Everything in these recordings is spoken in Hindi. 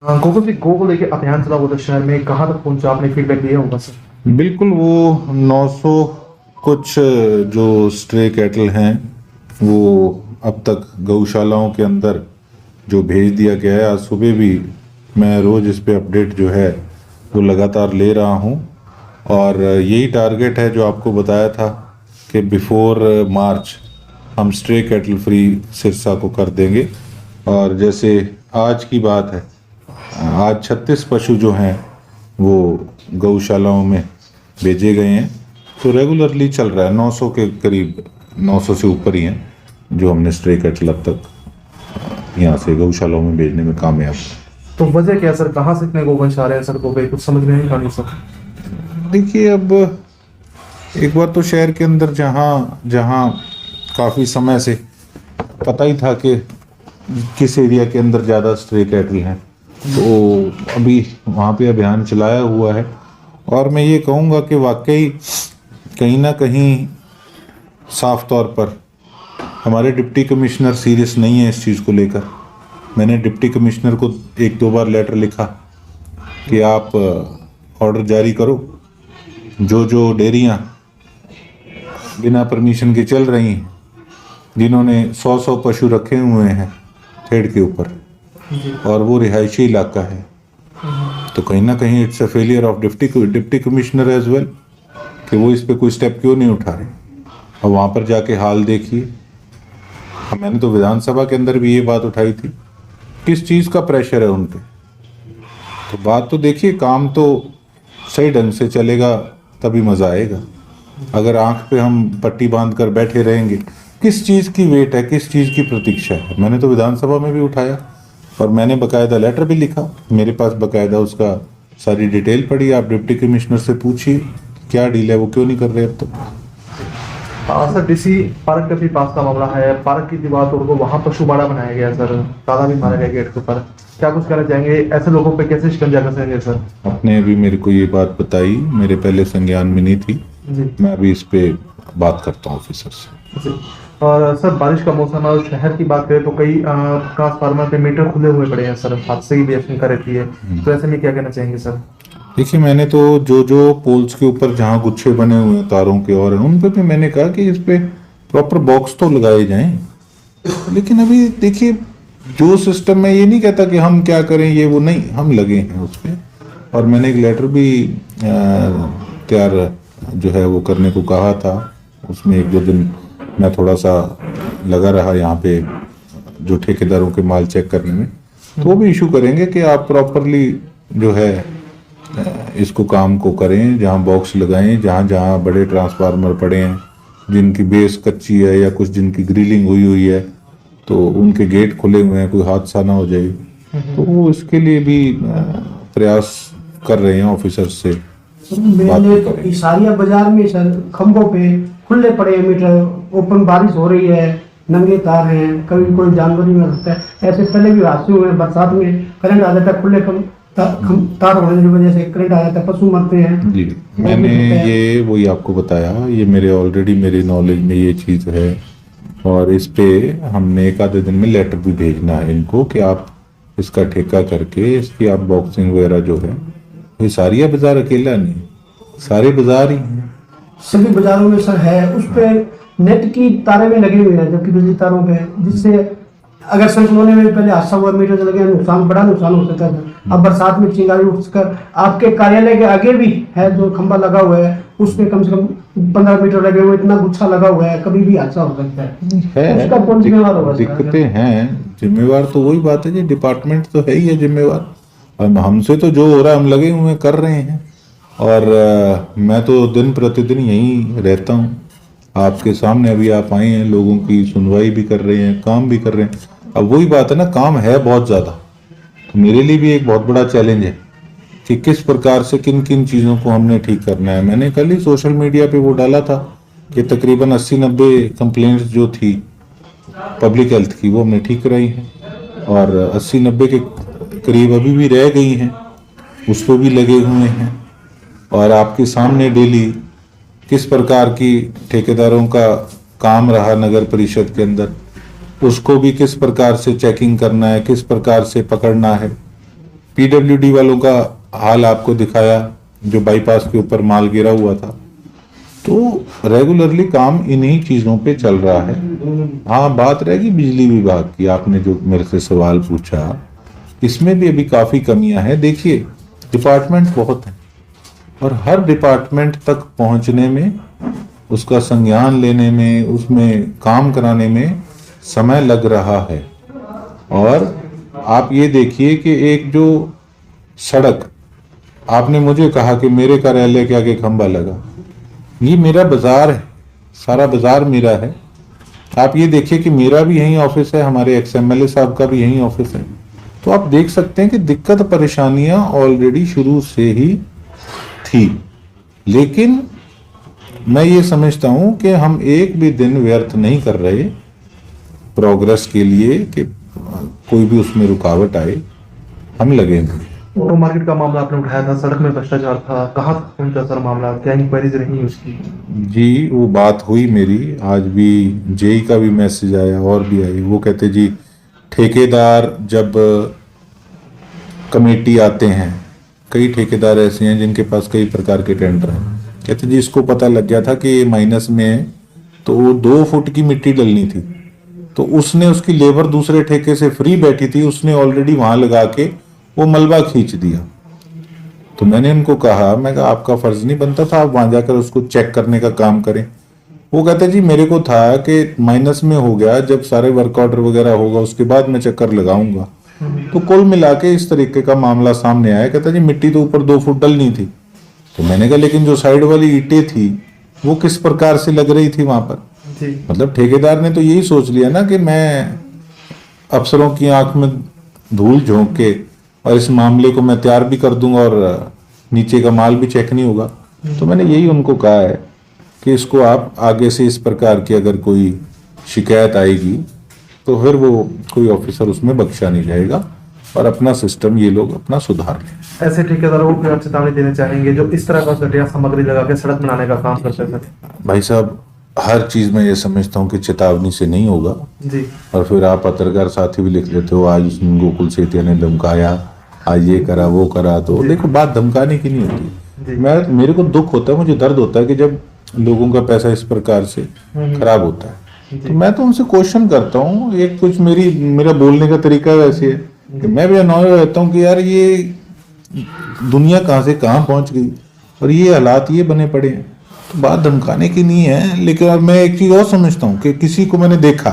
गोकुल जी, गो को लेके अभियान चला हुआ था शहर में, कहाँ तक पहुंचा? आपने फीडबैक लिया होगा सर। बिल्कुल। वो 900 कुछ जो स्ट्रे कैटल हैं वो अब तक गौशालाओं के अंदर जो भेज दिया गया है। आज सुबह भी मैं रोज़ इस पे अपडेट जो है वो लगातार ले रहा हूँ और यही टारगेट है जो आपको बताया था कि बिफोर मार्च हम स्ट्रे कैटल फ्री सिरसा को कर देंगे। और जैसे आज की बात है, आज 36 पशु जो हैं वो गौशालाओं में भेजे गए हैं। तो रेगुलरली चल रहा है, 900 के करीब, 900 से ऊपर ही हैं जो हमने स्ट्रे कैटल अब तक यहाँ से गौशालाओं में भेजने में कामयाब। तो वजह क्या है सर, कहाँ से इतने गोवंश आ रहे हैं सड़कों पे? कुछ समझ में नहीं आ रही सर। देखिए, अब एक बार तो शहर के अंदर जहाँ जहाँ काफ़ी समय से पता ही था कि किस एरिया के अंदर ज़्यादा स्ट्रे कैटल हैं, तो अभी वहाँ पे अभियान चलाया हुआ है। और मैं ये कहूँगा कि वाकई कहीं ना कहीं साफ तौर पर हमारे डिप्टी कमिश्नर सीरियस नहीं है इस चीज़ को लेकर। मैंने डिप्टी कमिश्नर को 1-2 बार लेटर लिखा कि आप ऑर्डर जारी करो, जो डेयरियाँ बिना परमिशन के चल रही हैं, जिन्होंने 100 पशु रखे हुए हैं थ्रेड के ऊपर, और वो रिहायशी इलाका है, तो कहीं ना कहीं it's a failure of deputy commissioner as well कि वो इस पे कोई स्टेप क्यों नहीं उठा रहे। और वहाँ पर जाके हाल देखिए। मैंने तो विधानसभा के अंदर भी ये बात उठाई थी, किस चीज़ का प्रेशर है उन पे। तो बात तो देखिए, काम तो सही ढंग से चलेगा तभी मज़ा आएगा। अगर आंख पे हम पट्टी बांध कर बैठे रहेंगे, किस चीज़ की वेट है, किस चीज़ की प्रतीक्षा है। मैंने तो विधानसभा में भी उठाया और मैंने बकायदा लेटर भी लिखा, मेरे पास बकायदा उसका सारी डिटेल पड़ी। आप डिप्टी कमिश्नर से पूछिए क्या डील है, वो क्यों नहीं कर रहे अब तक। सर, डीसी पार्क के भी पास का मामला है, पार्क की दीवार तोड़ को वहाँ पशुबाड़ा बनाया गया सर, ताला भी मारा गया गेट के ऊपर। क्या कुछ कहना चाहेंगे? ऐसे लोगों पे कैसे शिकंजा कसेंगे सर? आपने अभी मेरे को ये बात बताई, मेरे पहले संज्ञान में नहीं थी जी मैं अभी इस पे बात करता हूँ ऑफिसर से। जी। और सर, बारिश का मौसम है और शहर की बात करें तो कई ट्रांसफार्मर पे मीटर खुले हुए पड़े हैं सर, हादसे की भी आशंका रहती है। तो ऐसे में क्या कहना चाहेंगे सर? देखिए, मैंने तो जो पोल्स के ऊपर जहाँ गुच्छे बने हुए हैं तारों के, और उन पे भी मैंने कहा कि इस पे प्रॉपर बॉक्स तो लगाए जाएं। लेकिन अभी देखिए, जो सिस्टम में ये नहीं कहता कि हम क्या करें ये वो, नहीं, हम लगे हैं उस पे। और मैंने एक लेटर भी तैयार जो है वो करने को कहा था। उसमें 1-2 दिन मैं थोड़ा सा लगा रहा यहाँ पे जो ठेकेदारों के माल चेक करने में, तो वो भी इशू करेंगे कि आप प्रॉपरली जो है इसको काम को करें, जहाँ बॉक्स लगाएं, जहाँ जहाँ बड़े ट्रांसफार्मर पड़े हैं जिनकी बेस कच्ची है या कुछ जिनकी ग्रिलिंग हुई हुई है, तो उनके गेट खुले हुए हैं, कोई हादसा ना हो जाए। तो वो इसके लिए भी प्रयास कर रहे हैं ऑफिसर से बात भी तो करें। इसारिया बाजार में सर खंभों पे खुले पड़े हैं मीटर, ओपन बारिश हो रही है, नंगे तार हैं, कभी कोई जानवर ही मर सकता है। ऐसे पहले भी हादसे हुए हैं, बरसात में करंट आ जाता है, खुले तार होने की वजह से करंट आ जाता है, पशु मरते हैं। जी, मैंने ये वही आपको बताया, ये मेरे ऑलरेडी मेरे नॉलेज में ये चीज़ है। और इस पे हमने 1-आधे दिन में लेटर भी भेजना है इनको कि आप इसका ठेका करके इसकी आप बॉक्सिंग वगैरह जो है, ये सारिया बाजार अकेला नहीं, सारे बाजार ही हैं। सभी बाजारों में सर है, उस पे नेट की तारें भी लगी हुई है, जबकि बिजली तारों पे, जिससे अगर संकलोने में पहले हादसा हुआ, मीटर लगे, नुकसान, बड़ा नुकसान हो सकता है। अब बरसात में चिंगारी उठकर आपके कार्यालय के आगे भी है जो खंभा लगा हुआ है, उसमें कम से कम 15 मीटर लगे हुए, इतना गुच्छा लगा हुआ है, कभी भी हादसा हो सकता है। उसका कौन जिम्मेवार होगा? दिक्कतें हैं, जिम्मेवार तो वही बात है जी, डिपार्टमेंट तो है ही है जिम्मेवार। अब हमसे तो जो हो रहा है हम लगे हुए कर रहे हैं। और मैं तो दिन प्रतिदिन यहीं रहता हूँ, आपके सामने अभी आप आए हैं, लोगों की सुनवाई भी कर रहे हैं, काम भी कर रहे हैं। अब वही बात है ना, काम है बहुत ज़्यादा, तो मेरे लिए भी एक बहुत बड़ा चैलेंज है कि किस प्रकार से किन किन चीज़ों को हमने ठीक करना है। मैंने कल ही सोशल मीडिया पे वो डाला था कि तकरीबन 80-90 कंप्लेंट्स जो थी पब्लिक हेल्थ की, वो हमने ठीक कराई हैं, और 80-90 के करीब अभी भी रह गई हैं, उस पर भी लगे हुए हैं। और आपके सामने डेली किस प्रकार की ठेकेदारों का काम रहा नगर परिषद के अंदर, उसको भी किस प्रकार से चेकिंग करना है, किस प्रकार से पकड़ना है, पीडब्ल्यूडी वालों का हाल आपको दिखाया, जो बाईपास के ऊपर माल गिरा हुआ था। तो रेगुलरली काम इन्हीं चीजों पे चल रहा है। हाँ, बात रहेगी बिजली विभाग की, आपने जो मेरे से सवाल पूछा, इसमें भी अभी काफी कमियां हैं। देखिए, डिपार्टमेंट बहुत है और हर डिपार्टमेंट तक पहुंचने में, उसका संज्ञान लेने में, उसमें काम कराने में समय लग रहा है। और आप ये देखिए कि एक जो सड़क, आपने मुझे कहा कि मेरे कार्यालय के आगे खंबा लगा, ये मेरा बाजार है, सारा बाजार मेरा है। आप ये देखिए कि मेरा भी यहीं ऑफिस है, हमारे एक्स-एमएलए साहब का भी यहीं ऑफिस है। तो आप देख सकते हैं कि दिक्कत परेशानियां ऑलरेडी शुरू से ही थी। लेकिन मैं ये समझता हूं कि हम एक भी दिन व्यर्थ नहीं कर रहे प्रोग्रेस के लिए कि कोई भी उसमें रुकावट आए, हम लगेंगे। ऑटो मार्केट का मामला आपने उठाया था, सड़क में भ्रष्टाचार था, कहाँ तक पहुंचा सर मामला, क्या इंक्वायरीज रही उसकी? जी, वो बात हुई मेरी, आज भी जेई का भी मैसेज आया और भी आई। वो कहते जी ठेकेदार जब कमेटी आते हैं, कई ठेकेदार ऐसे हैं जिनके पास कई प्रकार के टेंडर हैं, कहते जी इसको पता लग गया था कि ये माइनस में है, तो वो 2 फुट की मिट्टी डलनी थी, तो उसने, उसकी लेबर दूसरे ठेके से फ्री बैठी थी, उसने ऑलरेडी वहां लगा के वो मलबा खींच दिया। तो मैंने उनको कहा, मैं कहा आपका फर्ज नहीं बनता था आप वहां जाकर उसको चेक करने का काम करें? वो कहते जी मेरे को था कि माइनस में हो गया, जब सारे वर्क ऑर्डर वगैरह होगा उसके बाद मैं चक्कर लगाऊंगा। तो कुल मिला के इस तरीके का मामला सामने आया। कहता जी मिट्टी तो ऊपर 2 फुट डलनी थी। तो मैंने कहा लेकिन जो साइड वाली ईंटें थी वो किस प्रकार से लग रही थी वहां पर? जी। मतलब ठेकेदार ने तो यही सोच लिया ना कि मैं अफसरों की आंख में धूल झोंक के और इस मामले को मैं तैयार भी कर दूंगा और नीचे का माल भी चेक नहीं होगा। तो मैंने यही उनको कहा है कि इसको आप आगे से इस प्रकार की अगर कोई शिकायत आएगी तो फिर वो कोई ऑफिसर उसमें बख्शा नहीं जाएगा और अपना सिस्टम ये लोग अपना सुधार लें। ऐसे ठेकेदारों को आप चेतावनी देना चाहेंगे जो इस तरह का घटिया सामग्री लगा के सड़क बनाने का काम करते हैं? भाई साहब, हर चीज में ये समझता हूँ कि चेतावनी से नहीं होगा। जी। और फिर आप पत्रकार साथी भी लिख लेते हो, आज उसने गोकुल सेतिया ने धमकाया, आज ये करा वो करा। तो देखो, बात धमकाने की नहीं होती। मेरे को दुख होता है, मुझे दर्द होता है कि जब लोगों का पैसा इस प्रकार से खराब होता है। तो मैं तो उनसे क्वेश्चन करता हूँ, एक कुछ मेरा बोलने का तरीका वैसे है कि मैं भी अनॉय रहता हूँ कि यार ये दुनिया कहाँ से कहाँ पहुंच गई और ये हालात ये बने पड़े हैं। तो बात धमकाने की नहीं है। लेकिन अब मैं एक चीज और समझता हूँ कि किसी को मैंने देखा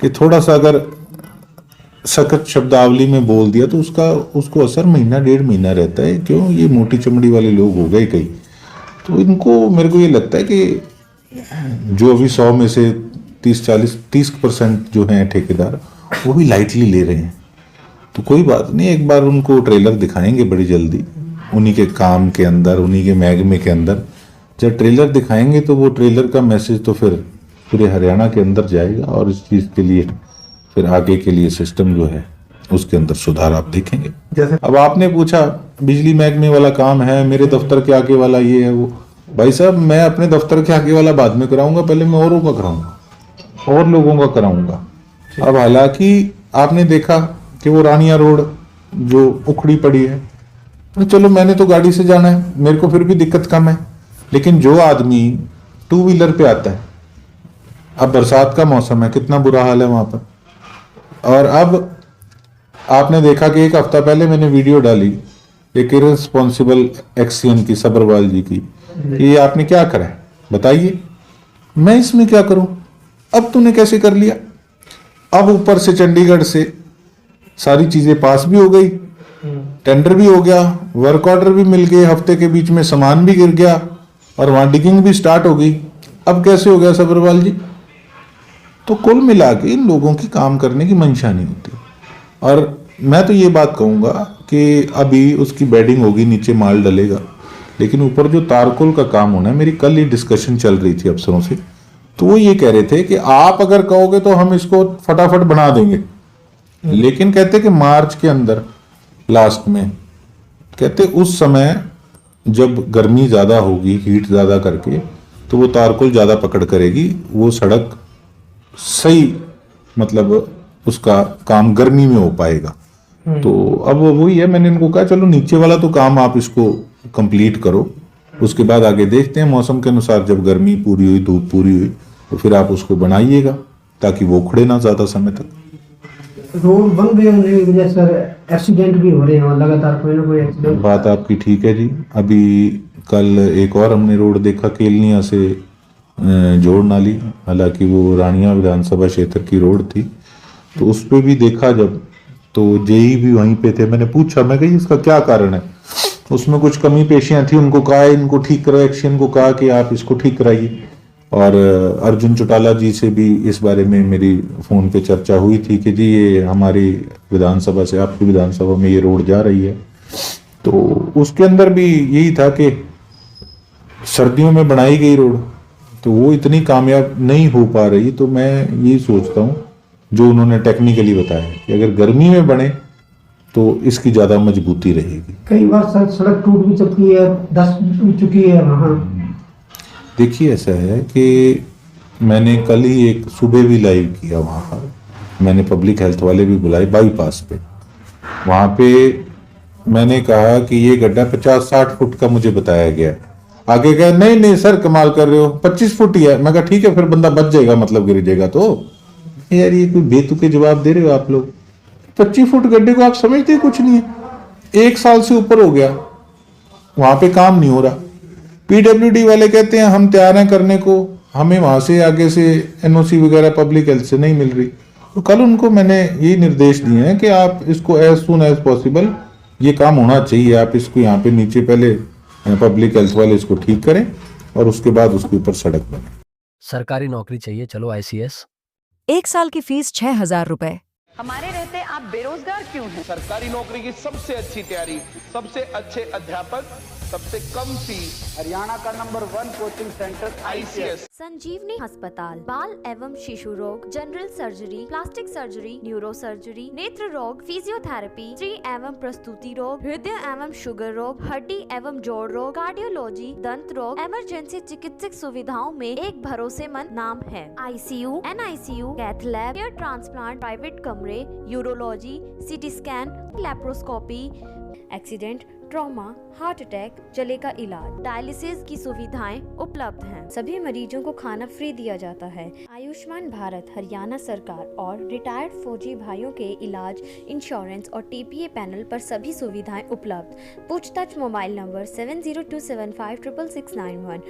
कि थोड़ा सा अगर सख्त शब्दावली में बोल दिया तो उसको असर महीना 1.5 महीना रहता है। क्यों? ये मोटी चमड़ी वाले लोग हो गए कई। तो इनको, मेरे को ये लगता है कि जो अभी 100 में से 30% जो हैं ठेकेदार, वो भी लाइटली ले रहे हैं। तो कोई बात नहीं, एक बार उनको ट्रेलर दिखाएंगे बड़ी जल्दी, उन्हीं के काम के अंदर, उन्हीं के महकमे के अंदर। जब ट्रेलर दिखाएंगे तो वो ट्रेलर का मैसेज तो फिर पूरे हरियाणा के अंदर जाएगा और इस चीज़ के लिए फिर आगे के लिए सिस्टम जो है उसके अंदर सुधार आप देखेंगे। जैसे अब आपने पूछा बिजली महकमे वाला काम है, मेरे दफ्तर के आगे वाला ये है वो। भाई साहब, मैं अपने दफ्तर के आगे वाला बाद में कराऊंगा, पहले मैं औरों का कराऊंगा और लोगों का कराऊंगा। अब हालांकि आपने देखा कि वो रानिया रोड जो उखड़ी पड़ी है, तो चलो मैंने तो गाड़ी से जाना है, मेरे को फिर भी दिक्कत कम है। लेकिन जो आदमी 2 व्हीलर पे आता है, अब बरसात का मौसम है, कितना बुरा हाल है वहां पर। और अब आपने देखा कि एक हफ्ता पहले मैंने वीडियो डाली एक इररिस्पॉन्सिबल एक्शन की, सब्रवाल जी की, कि ये आपने क्या करा है बताइए, मैं इसमें क्या करूं, अब तूने कैसे कर लिया। अब ऊपर से चंडीगढ़ से सारी चीजें पास भी हो गई, टेंडर भी हो गया, वर्क ऑर्डर भी मिल गए, हफ्ते के बीच में सामान भी गिर गया और वहां डिगिंग भी स्टार्ट हो गई। अब कैसे हो गया सब्रवाल जी? तो कुल मिला के इन लोगों की काम करने की मंशा नहीं होती। और मैं तो ये बात कहूंगा कि अभी उसकी बेडिंग होगी, नीचे माल डलेगा, लेकिन ऊपर जो तारकोल का काम होना है, मेरी कल ही डिस्कशन चल रही थी अफसरों से, तो वो ये कह रहे थे कि आप अगर कहोगे तो हम इसको फटाफट बना देंगे, लेकिन कहते कि मार्च के अंदर लास्ट में, कहते उस समय जब गर्मी ज्यादा होगी, हीट ज्यादा करके, तो वो तारकोल ज्यादा पकड़ करेगी, वो सड़क सही, मतलब उसका काम गर्मी में हो पाएगा। तो अब वही है, मैंने इनको कहा चलो नीचे वाला तो काम आप इसको कंप्लीट करो, उसके बाद आगे देखते हैं मौसम के अनुसार, जब गर्मी पूरी हुई, धूप पूरी हुई, तो फिर आप उसको बनाइएगा ताकि वो उखड़े ना ज्यादा समय तक। रोड बन गए होने की वजह से सर एक्सीडेंट भी हो रहे हैं, लगातार कोई ना कोई एक्सीडेंट। बात आपकी ठीक है जी। अभी कल एक और हमने रोड देखा केलनिया से जोड़ नाली, हालांकि वो रानिया विधानसभा क्षेत्र की रोड थी, तो उस पे भी देखा जब, तो जेई भी वहीं पे थे। मैंने पूछा, मैं कही इसका क्या कारण है, उसमें कुछ कमी पेशियां थी, उनको कहा इनको ठीक करो, एक्शन को कहा कि आप इसको ठीक कराइए। और अर्जुन चौटाला जी से भी इस बारे में मेरी फोन पे चर्चा हुई थी कि जी ये हमारी विधानसभा से आपकी विधानसभा में ये रोड जा रही है, तो उसके अंदर भी यही था कि सर्दियों में बनाई गई रोड तो वो इतनी कामयाब नहीं हो पा रही। तो मैं ये सोचता हूँ जो उन्होंने टेक्निकली बताया कि अगर गर्मी में बने तो इसकी ज्यादा मजबूती रहेगी। कई बार सर सड़क टूट भी चुकी है, धंस भी चुकी है वहाँ। देखिए ऐसा है कि मैंने कल ही एक सुबह भी लाइव किया वहाँ पर, मैंने पब्लिक हेल्थ वाले भी बुलाए बाईपास पे। वहाँ पे मैंने कहा कि ये गड्ढा 50-60 फुट का मुझे बताया गया, आगे गया नहीं नहीं सर कमाल कर रहे हो 25 फुट ही है। मैं कहा ठीक है फिर बंदा बच जाएगा, मतलब गिर जाएगा। तो यार ये कोई बेतुके जवाब दे रहे हो आप लोग। 25 फुट गड्ढे को आप समझते कुछ नहीं है, 1 साल से ऊपर हो गया वहां पे काम नहीं हो रहा। पीडब्ल्यूडी वाले कहते हैं हम तैयार हैं करने को, हमें वहां से आगे से एनओसी वगैरह पब्लिक हेल्थ से नहीं मिल रही। तो कल उनको मैंने ये निर्देश दिए हैं कि आप इसको एज सुन एज पॉसिबल ये काम होना चाहिए, आप इसको यहाँ पे नीचे पहले पब्लिक हेल्थ वाले इसको ठीक करें और उसके बाद उसके ऊपर सड़क बने। सरकारी नौकरी चाहिए, चलो आईसीएस। 1 साल की फीस 6,000 रुपए। हमारे रहते आप बेरोजगार क्यों हैं? सरकारी नौकरी की सबसे अच्छी तैयारी, सबसे अच्छे अध्यापक, सबसे कम फीस, हरियाणा का नंबर 1 कोचिंग सेंटर आईसीएस। संजीवनी अस्पताल बाल एवं शिशु रोग, general surgery, plastic surgery, neuro surgery, नेत्र रोग, फिजियोथेरेपी, स्त्री एवं प्रस्तुति रोग, हृदय एवं शुगर रोग, हड्डी एवं जोड़ रोग, कार्डियोलॉजी, दंत रोग, इमरजेंसी चिकित्सक सुविधाओं में एक भरोसेमंद नाम है। ICU, NICU, cath lab, hair transplant, private कमरे, urology, CT scan, laparoscopy, accident, trauma, heart attack, जले का इलाज, डायलिसिस की सुविधाएं उपलब्ध हैं। सभी मरीजों को खाना फ्री दिया जाता है। आयुष्मान भारत हरियाणा सरकार और रिटायर्ड फौजी भाइयों के इलाज, इंश्योरेंस और टीपीए पैनल पर सभी सुविधाएं उपलब्ध। पूछताछ मोबाइल नंबर 7027566691